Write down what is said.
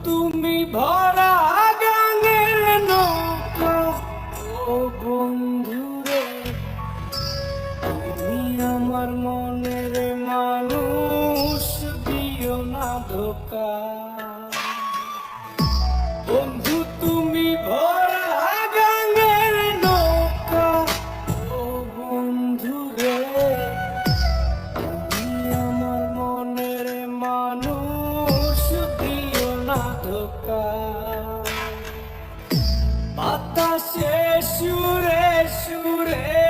তুমি ভরা গাঙের নৌকা, ও বন্ধু রে তুমি আমার মনের মানুষ, দিও না ধোকা। বন্ধু তুমি ভরা গাঙের নৌকা, ও বন্ধু রে তুমি আমার মনের মানুষ, দিও না ধোকা। বাতাসে সুরে সুরে